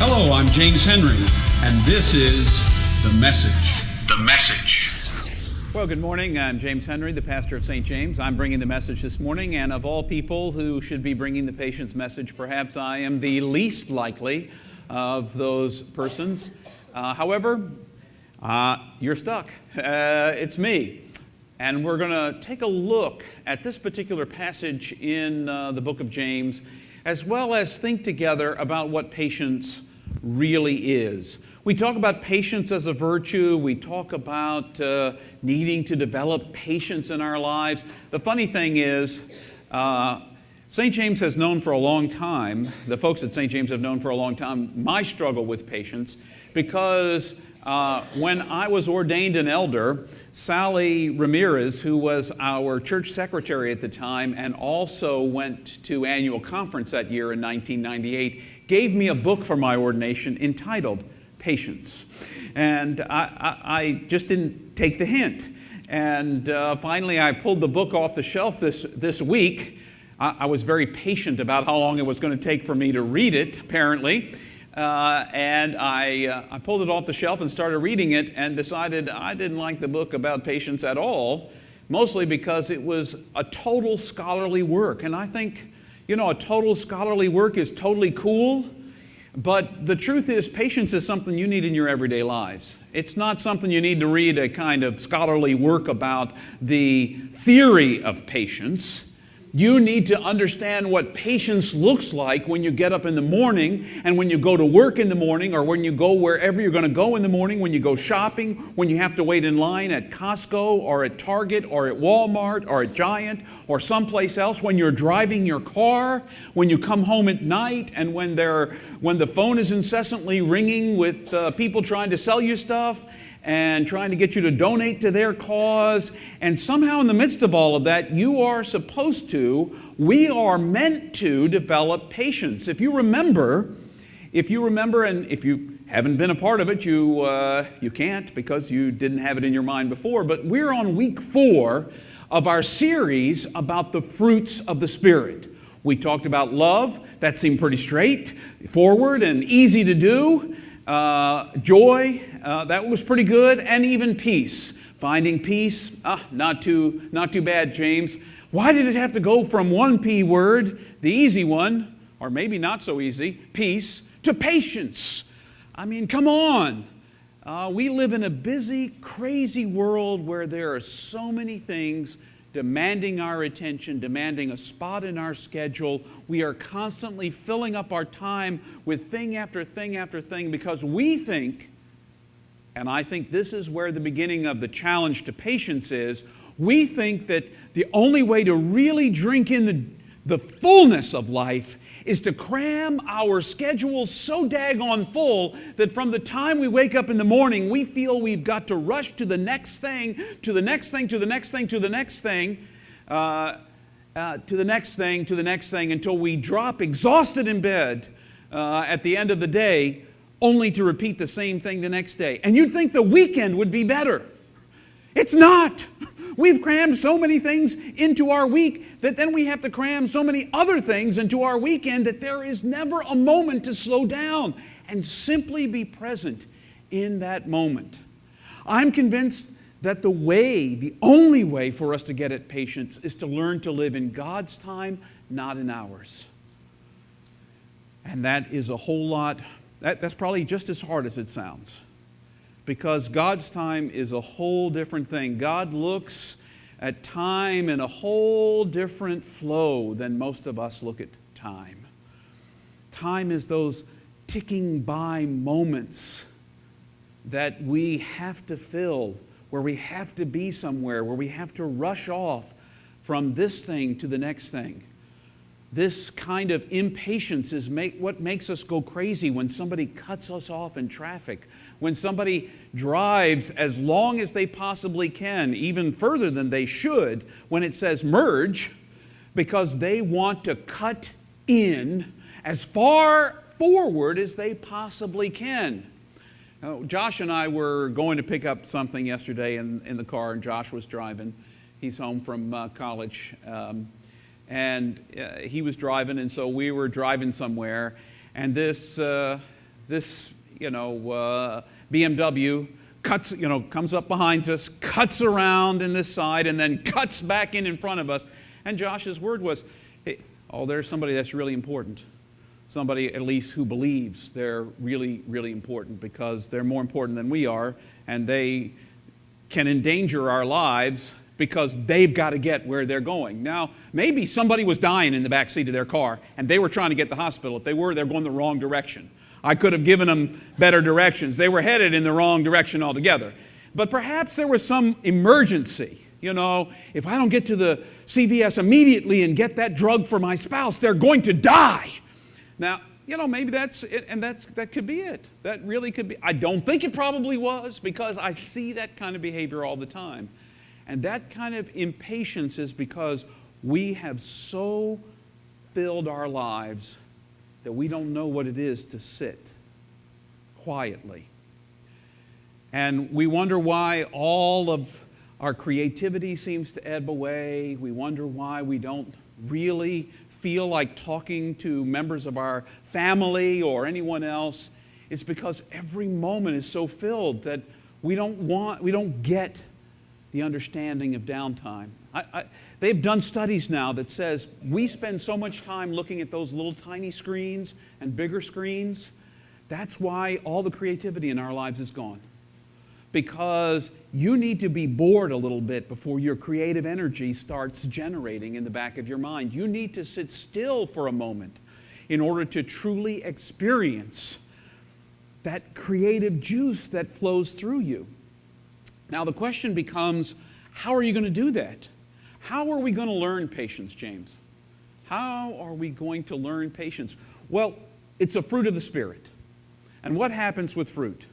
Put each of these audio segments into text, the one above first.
Hello, I'm James Henry, and this is The Message. The Message. Well, good morning. I'm James Henry, the pastor of St. James. I'm bringing the message this morning, and of all people who should be bringing the patient's message, perhaps I am the least likely of those persons. However, you're stuck. It's me. And we're going to take a look at this particular passage in the book of James, as well as think together about what patience really is. We talk about patience as a virtue. We talk about needing to develop patience in our lives. The funny thing is, St. James has known for a long time, the folks at St. James have known for a long time, my struggle with patience, because when I was ordained an elder, Sally Ramirez, who was our church secretary at the time and also went to annual conference that year in 1998, gave me a book for my ordination entitled Patience. And I just didn't take the hint. And finally I pulled the book off the shelf this week. I was very patient about how long it was going to take for me to read it, apparently. And I pulled it off the shelf and started reading it and decided I didn't like the book about patience at all, mostly because it was a total scholarly work. And I think, a total scholarly work is totally cool, but the truth is patience is something you need in your everyday lives. It's not something you need to read a kind of scholarly work about the theory of patience. You need to understand what patience looks like when you get up in the morning and when you go to work in the morning, or when you go wherever you're going to go in the morning, when you go shopping, when you have to wait in line at Costco or at Target or at Walmart or at Giant or someplace else, when you're driving your car, when you come home at night, and when the phone is incessantly ringing with people trying to sell you stuff and trying to get you to donate to their cause. And somehow in the midst of all of that, we are meant to develop patience. If you remember, and if you haven't been a part of it, you can't because you didn't have it in your mind before, but we're on week 4 of our series about the fruits of the Spirit. We talked about love. That seemed pretty straightforward and easy to do. Joy, that was pretty good, and even peace. Finding peace, not too bad, James. Why did it have to go from one P word, the easy one, or maybe not so easy, peace, to patience? I mean, come on. We live in a busy, crazy world where there are so many things demanding our attention, demanding a spot in our schedule. We are constantly filling up our time with thing after thing after thing because we think, and I think this is where the beginning of the challenge to patience is, we think that the only way to really drink in the fullness of life is to cram our schedules so daggone full that from the time we wake up in the morning, we feel we've got to rush to the next thing, to the next thing, to the next thing, to the next thing, to the next thing, to the next thing, until we drop exhausted in bed at the end of the day, only to repeat the same thing the next day. And you'd think the weekend would be better. It's not. We've crammed so many things into our week that then we have to cram so many other things into our weekend that there is never a moment to slow down and simply be present in that moment. I'm convinced that the only way for us to get at patience is to learn to live in God's time, not in ours. And that is a whole lot, that's probably just as hard as it sounds. Because God's time is a whole different thing. God looks at time in a whole different flow than most of us look at time. Time is those ticking by moments that we have to fill, where we have to be somewhere, where we have to rush off from this thing to the next thing. This kind of impatience is what makes us go crazy when somebody cuts us off in traffic, when somebody drives as long as they possibly can, even further than they should, when it says merge, because they want to cut in as far forward as they possibly can. Josh and I were going to pick up something yesterday in the car, and Josh was driving. He's home from college. And he was driving, and so we were driving somewhere, and this this, BMW cuts, comes up behind us, cuts around in this side, and then cuts back in front of us. And Josh's word was, hey, there's somebody that's really important. Somebody, at least, who believes they're really, really important because they're more important than we are, and they can endanger our lives because they've got to get where they're going. Now, maybe somebody was dying in the back seat of their car, and they were trying to get to the hospital. If they were, they're going the wrong direction. I could have given them better directions. They were headed in the wrong direction altogether. But perhaps there was some emergency. If I don't get to the CVS immediately and get that drug for my spouse, they're going to die. Now, maybe that's it, and that could be it. That really could be. I don't think it probably was, because I see that kind of behavior all the time. And that kind of impatience is because we have so filled our lives that we don't know what it is to sit quietly. And we wonder why all of our creativity seems to ebb away. We wonder why we don't really feel like talking to members of our family or anyone else. It's because every moment is so filled that we don't get the understanding of downtime. They've done studies now that says we spend so much time looking at those little tiny screens and bigger screens. That's why all the creativity in our lives is gone. Because you need to be bored a little bit before your creative energy starts generating in the back of your mind. You need to sit still for a moment in order to truly experience that creative juice that flows through you. Now the question becomes, how are you going to do that? How are we going to learn patience, James? How are we going to learn patience? Well, it's a fruit of the Spirit. And what happens with fruit?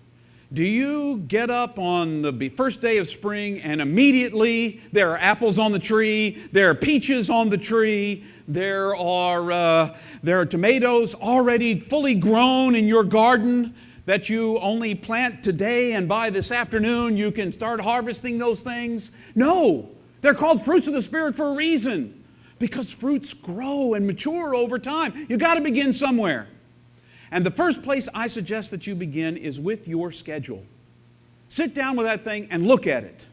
Do you get up on the first day of spring and immediately there are apples on the tree, there are peaches on the tree, there are tomatoes already fully grown in your garden that you only plant today, and by this afternoon you can start harvesting those things? No, they're called fruits of the Spirit for a reason, because fruits grow and mature over time. You've got to begin somewhere. And the first place I suggest that you begin is with your schedule. Sit down with that thing and look at it.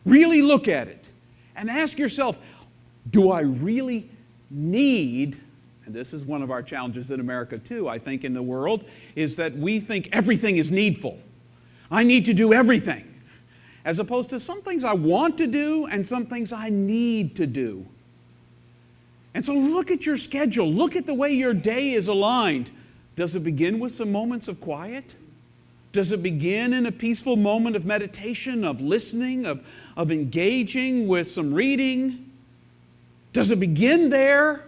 Really look at it. And ask yourself, do I really need, and this is one of our challenges in America too, I think, in the world, is that we think everything is needful. I need to do everything. As opposed to some things I want to do and some things I need to do. And so look at your schedule. Look at the way your day is aligned. Does it begin with some moments of quiet? Does it begin in a peaceful moment of meditation, of listening, of engaging with some reading? Does it begin there?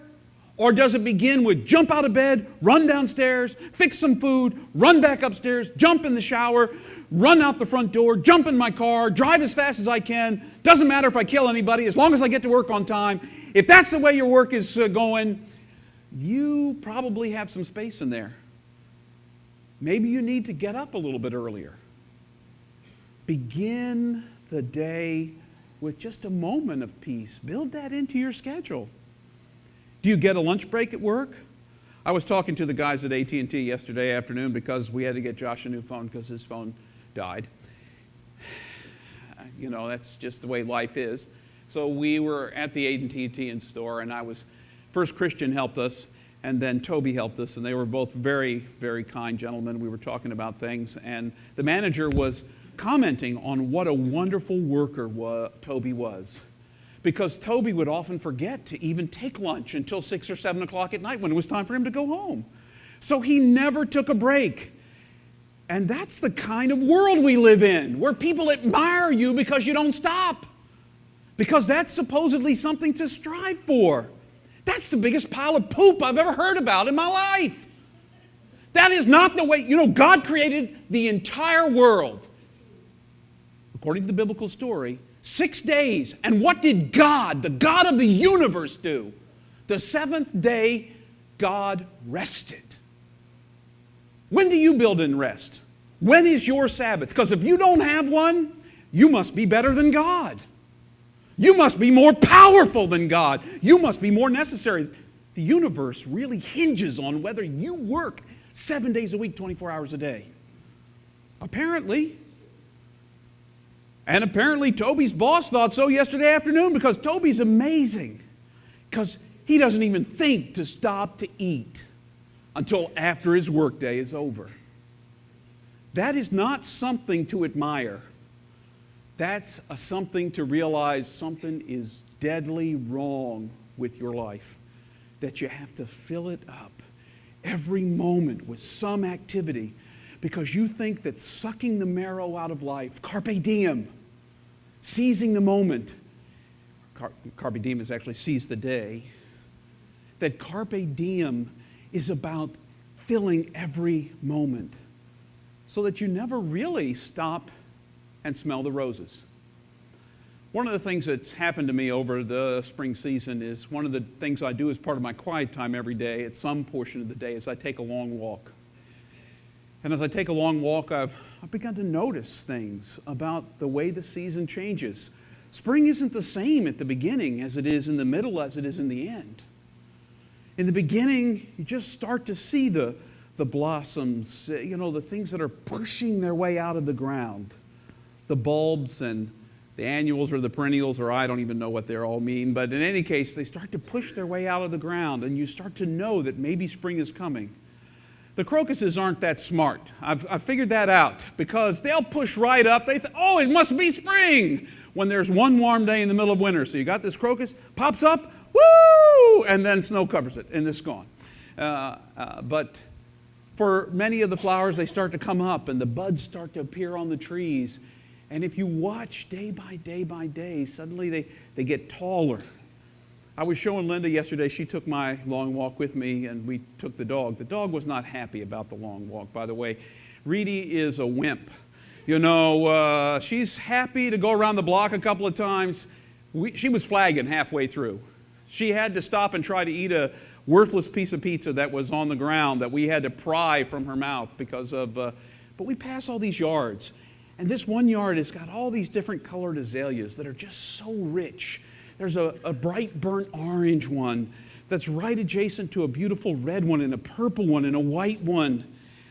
Or does it begin with jump out of bed, run downstairs, fix some food, run back upstairs, jump in the shower, run out the front door, jump in my car, drive as fast as I can? Doesn't matter if I kill anybody, as long as I get to work on time. If that's the way your work is going, you probably have some space in there. Maybe you need to get up a little bit earlier. Begin the day with just a moment of peace. Build that into your schedule. Do you get a lunch break at work? I was talking to the guys at AT&T yesterday afternoon because we had to get Josh a new phone because his phone died. That's just the way life is. So we were at the AT&T store, and first Christian helped us, and then Toby helped us, and they were both very, very kind gentlemen. We were talking about things, and the manager was commenting on what a wonderful worker Toby was. Because Toby would often forget to even take lunch until 6 or 7 o'clock at night when it was time for him to go home. So he never took a break. And that's the kind of world we live in, where people admire you because you don't stop. Because that's supposedly something to strive for. That's the biggest pile of poop I've ever heard about in my life. That is not the way, God created the entire world, according to the biblical story, 6 days. And what did God, the God of the universe, do? The seventh day, God rested. When do you build in rest? When is your Sabbath? Because if you don't have one, you must be better than God. You must be more powerful than God. You must be more necessary. The universe really hinges on whether you work 7 days a week, 24 hours a day. Apparently. And apparently Toby's boss thought so yesterday afternoon, because Toby's amazing. Because he doesn't even think to stop to eat until after his workday is over. That is not something to admire. That's something to realize something is deadly wrong with your life. That you have to fill it up every moment with some activity, because you think that sucking the marrow out of life, carpe diem, seizing the moment, carpe diem is actually seize the day, that carpe diem is about filling every moment so that you never really stop and smell the roses. One of the things that's happened to me over the spring season is one of the things I do as part of my quiet time every day at some portion of the day is I take a long walk. And as I take a long walk, I've begun to notice things about the way the season changes. Spring isn't the same at the beginning as it is in the middle, as it is in the end. In the beginning, you just start to see the blossoms, the things that are pushing their way out of the ground. The bulbs and the annuals or the perennials, or I don't even know what they all mean, but in any case, they start to push their way out of the ground, and you start to know that maybe spring is coming. The crocuses aren't that smart. I've figured that out, because they'll push right up. They think, oh, it must be spring, when there's one warm day in the middle of winter. So you got this crocus, pops up, woo, and then snow covers it, and it's gone. But for many of the flowers, they start to come up, and the buds start to appear on the trees. And if you watch day by day by day, suddenly they get taller. I was showing Linda yesterday, she took my long walk with me, and we took the dog. The dog was not happy about the long walk, by the way. Reedy is a wimp. She's happy to go around the block a couple of times. She was flagging halfway through. She had to stop and try to eat a worthless piece of pizza that was on the ground that we had to pry from her mouth because of, but we pass all these yards. And this one yard has got all these different colored azaleas that are just so rich. There's a bright burnt orange one that's right adjacent to a beautiful red one, and a purple one, and a white one,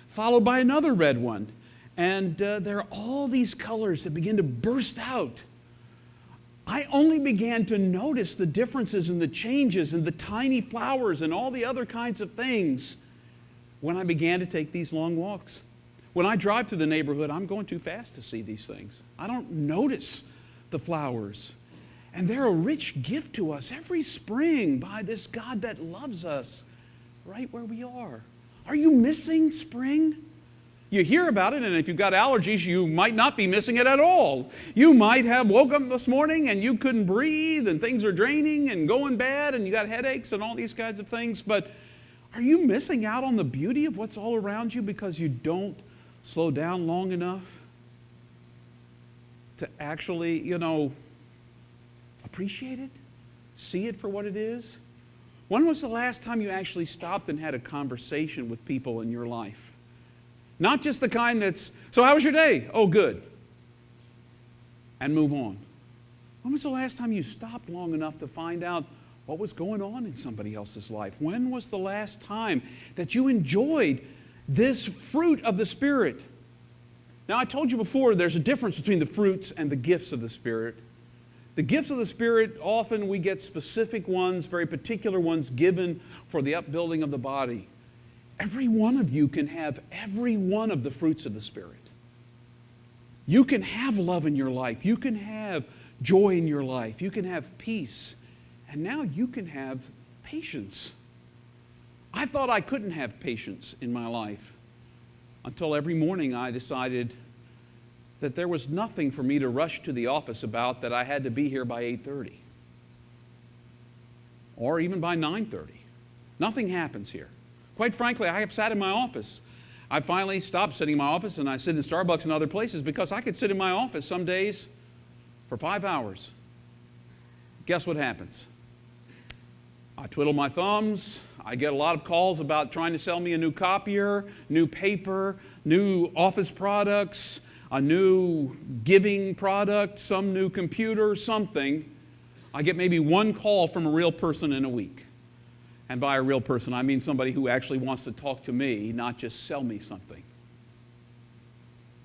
followed by another red one. And there are all these colors that begin to burst out. I only began to notice the differences and the changes and the tiny flowers and all the other kinds of things when I began to take these long walks. When I drive through the neighborhood, I'm going too fast to see these things. I don't notice the flowers. And they're a rich gift to us every spring by this God that loves us right where we are. Are you missing spring? You hear about it, and if you've got allergies, you might not be missing it at all. You might have woke up this morning and you couldn't breathe, and things are draining and going bad, and you got headaches and all these kinds of things. But are you missing out on the beauty of what's all around you because you don't slow down long enough to actually, appreciate it, see it for what it is? When was the last time you actually stopped and had a conversation with people in your life? Not just the kind that's, so how was your day? Oh, good. And move on. When was the last time you stopped long enough to find out what was going on in somebody else's life? When was the last time that you enjoyed this fruit of the Spirit? Now, I told you before, there's a difference between the fruits and the gifts of the Spirit. The gifts of the Spirit, often we get specific ones, very particular ones given for the upbuilding of the body. Every one of you can have every one of the fruits of the Spirit. You can have love in your life. You can have joy in your life. You can have peace. And now you can have patience. I thought I couldn't have patience in my life until every morning I decided that there was nothing for me to rush to the office about, that I had to be here by 8:30 or even by 9:30. Nothing happens here. Quite frankly, I have sat in my office. I finally stopped sitting in my office, and I sit in Starbucks and other places because I could sit in my office some days for 5 hours. Guess what happens? I twiddle my thumbs. I get a lot of calls about trying to sell me a new copier, new paper, new office products, a new giving product, some new computer, something. I get maybe one call from a real person in a week. And by a real person, I mean somebody who actually wants to talk to me, not just sell me something.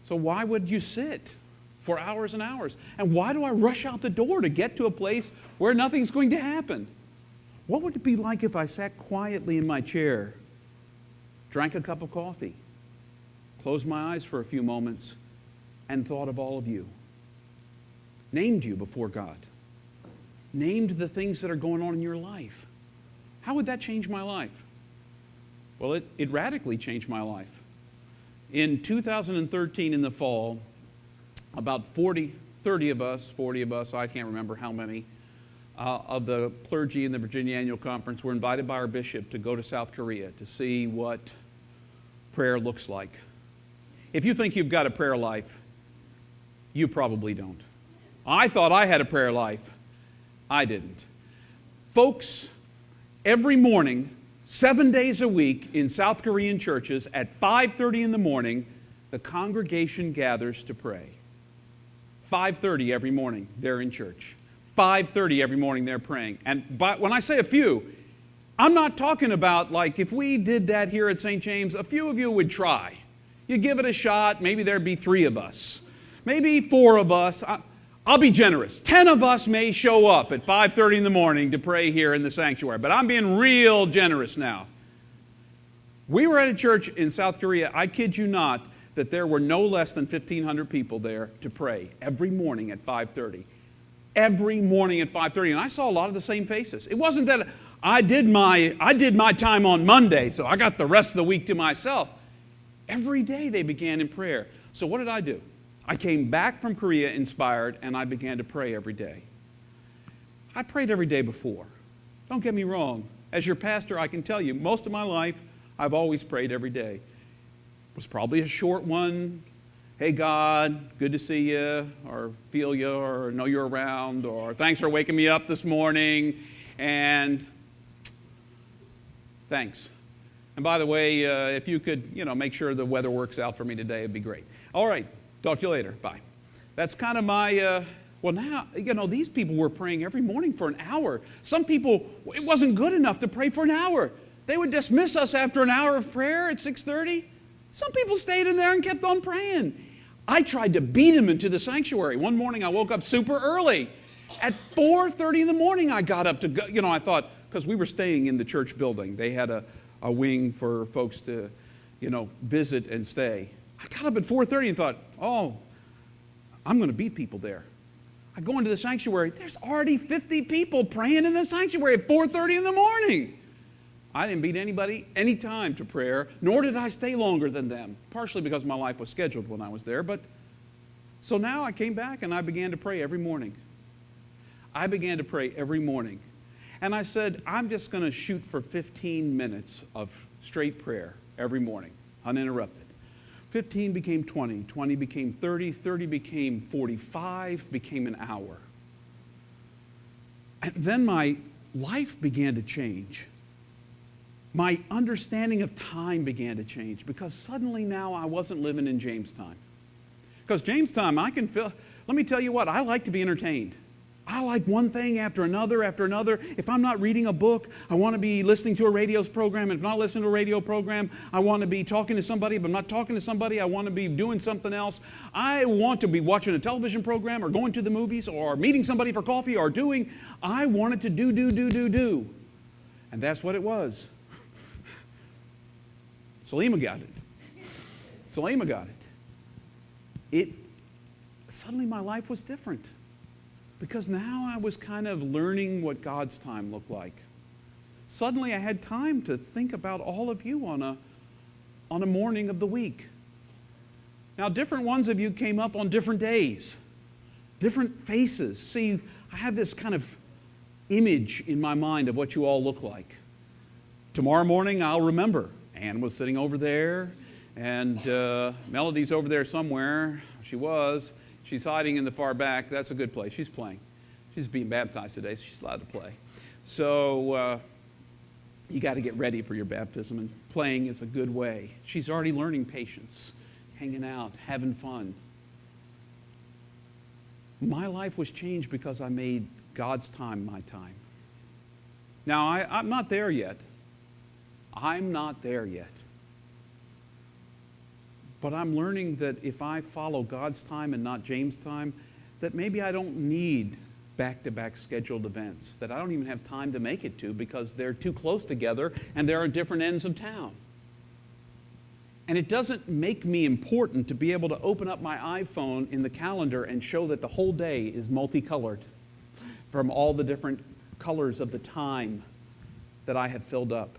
So why would you sit for hours and hours? And why do I rush out the door to get to a place where nothing's going to happen? What would it be like if I sat quietly in my chair, drank a cup of coffee, closed my eyes for a few moments, and thought of all of you? Named you before God. Named the things that are going on in your life. How would that change my life? Well, it radically changed my life. In 2013 in the fall, about 30 of us, I can't remember how many, of the clergy in the Virginia Annual Conference were invited by our bishop to go to South Korea to see what prayer looks like. If you think you've got a prayer life, you probably don't. I thought I had a prayer life. I didn't. Folks, every morning, 7 days a week in South Korean churches at 5:30 in the morning, the congregation gathers to pray. 5:30 every morning, they're in church. 5:30 every morning, they're praying. And when I say a few, I'm not talking about like if we did that here at St. James, a few of you would try. You give it a shot, maybe there'd be 3 of us. Maybe 4 of us. I'll be generous. 10 of us may show up at 5:30 in the morning to pray here in the sanctuary, but I'm being real generous now. We were at a church in South Korea, I kid you not, that there were no less than 1,500 people there to pray every morning at 5:30. Every morning at 5:30, and I saw a lot of the same faces. It wasn't that I did my time on Monday, so I got the rest of the week to myself. Every day they began in prayer. So what did I do? I came back from Korea inspired, and I began to pray every day. I prayed every day before. Don't get me wrong. As your pastor, I can tell you, most of my life, I've always prayed every day. It was probably a short one. Hey, God, good to see you, or feel you, or know you're around, or thanks for waking me up this morning, and thanks. And by the way, if you could, make sure the weather works out for me today, it'd be great. All right. Talk to you later. Bye. That's kind of my, now, these people were praying every morning for an hour. Some people, it wasn't good enough to pray for an hour. They would dismiss us after an hour of prayer at 6:30. Some people stayed in there and kept on praying. I tried to beat them into the sanctuary. One morning I woke up super early. At 4:30 in the morning I got up to go. I thought, because we were staying in the church building. They had a wing for folks to, visit and stay. I got up at 4:30 and thought, I'm going to beat people there. I go into the sanctuary. There's already 50 people praying in the sanctuary at 4:30 in the morning. I didn't beat anybody any time to prayer, nor did I stay longer than them, partially because my life was scheduled when I was there. But so now I came back and I began to pray every morning. I began to pray every morning. And I said, I'm just going to shoot for 15 minutes of straight prayer every morning, uninterrupted. 15 became 20, 20 became 30, 30 became 45, became an hour. And then my life began to change. My understanding of time began to change because suddenly now I wasn't living in James time. Because James time, let me tell you what, I like to be entertained. I like one thing after another after another. If I'm not reading a book, I want to be listening to a radio program. If I'm not listening to a radio program, I want to be talking to somebody. If I'm not talking to somebody, I want to be doing something else. I want to be watching a television program or going to the movies or meeting somebody for coffee or I wanted to do. And that's what it was. Salima got it. Suddenly my life was different. Because now I was kind of learning what God's time looked like. Suddenly I had time to think about all of you on a morning of the week. Now different ones of you came up on different days. Different faces. See, I have this kind of image in my mind of what you all look like. Tomorrow morning I'll remember. Ann was sitting over there and Melody's over there somewhere. She's hiding in the far back. That's a good place. She's playing. She's being baptized today, so she's allowed to play. So you got to get ready for your baptism, and playing is a good way. She's already learning patience, hanging out, having fun. My life was changed because I made God's time my time. Now, I'm not there yet. I'm not there yet. But I'm learning that if I follow God's time and not James' time, that maybe I don't need back-to-back scheduled events, that I don't even have time to make it to because they're too close together and they're at different ends of town. And it doesn't make me important to be able to open up my iPhone in the calendar and show that the whole day is multicolored from all the different colors of the time that I have filled up.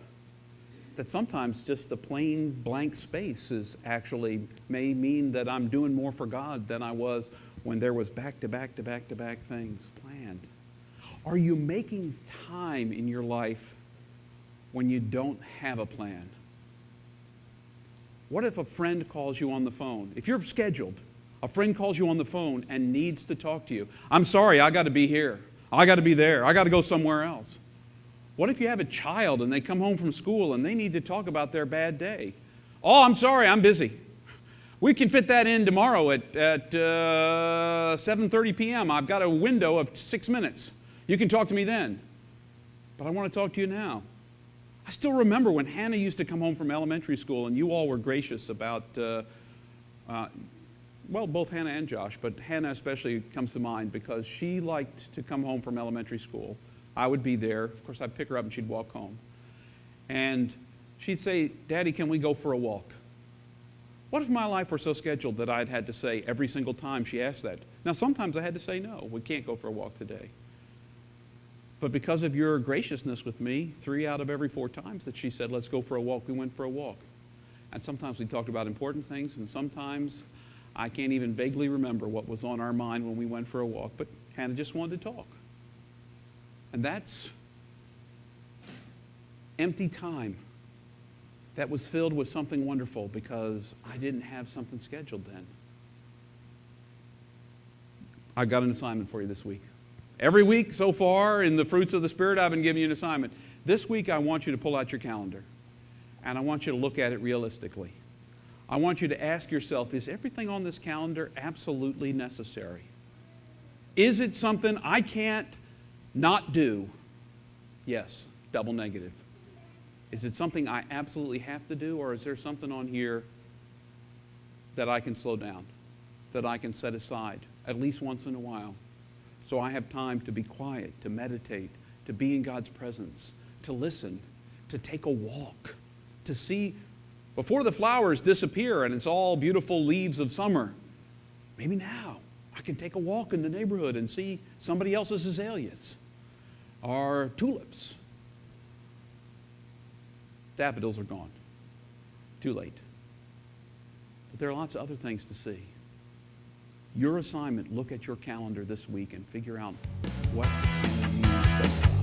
That sometimes just the plain blank space is actually may mean that I'm doing more for God than I was when there was back-to-back things planned. Are you making time in your life when you don't have a plan? What if a friend calls you on the phone? If you're scheduled, a friend calls you on the phone and needs to talk to you. I'm sorry, I got to be here. I got to be there. I got to go somewhere else. What if you have a child and they come home from school and they need to talk about their bad day? Oh, I'm sorry, I'm busy. We can fit that in tomorrow at 7:30 p.m. I've got a window of 6 minutes. You can talk to me then. But I want to talk to you now. I still remember when Hannah used to come home from elementary school, and you all were gracious about, both Hannah and Josh, but Hannah especially comes to mind because she liked to come home from elementary school. I would be there. Of course, I'd pick her up and she'd walk home. And she'd say, Daddy, can we go for a walk? What if my life were so scheduled that I'd had to say every single time she asked that? Now, sometimes I had to say, no, we can't go for a walk today. But because of your graciousness with me, 3 out of every 4 times that she said, let's go for a walk, we went for a walk. And sometimes we talked about important things, and sometimes I can't even vaguely remember what was on our mind when we went for a walk, but Hannah just wanted to talk. And that's empty time that was filled with something wonderful because I didn't have something scheduled then. I've got an assignment for you this week. Every week so far in the Fruits of the Spirit, I've been giving you an assignment. This week, I want you to pull out your calendar, and I want you to look at it realistically. I want you to ask yourself, is everything on this calendar absolutely necessary? Is it something I can't not do? Yes, double negative. Is it something I absolutely have to do, or is there something on here that I can slow down, that I can set aside at least once in a while, so I have time to be quiet, to meditate, to be in God's presence, to listen, to take a walk, to see before the flowers disappear and it's all beautiful leaves of summer. Maybe now I can take a walk in the neighborhood and see somebody else's azaleas or tulips. Daffodils are gone. Too late. But there are lots of other things to see. Your assignment, look at your calendar this week and figure out what can you set aside.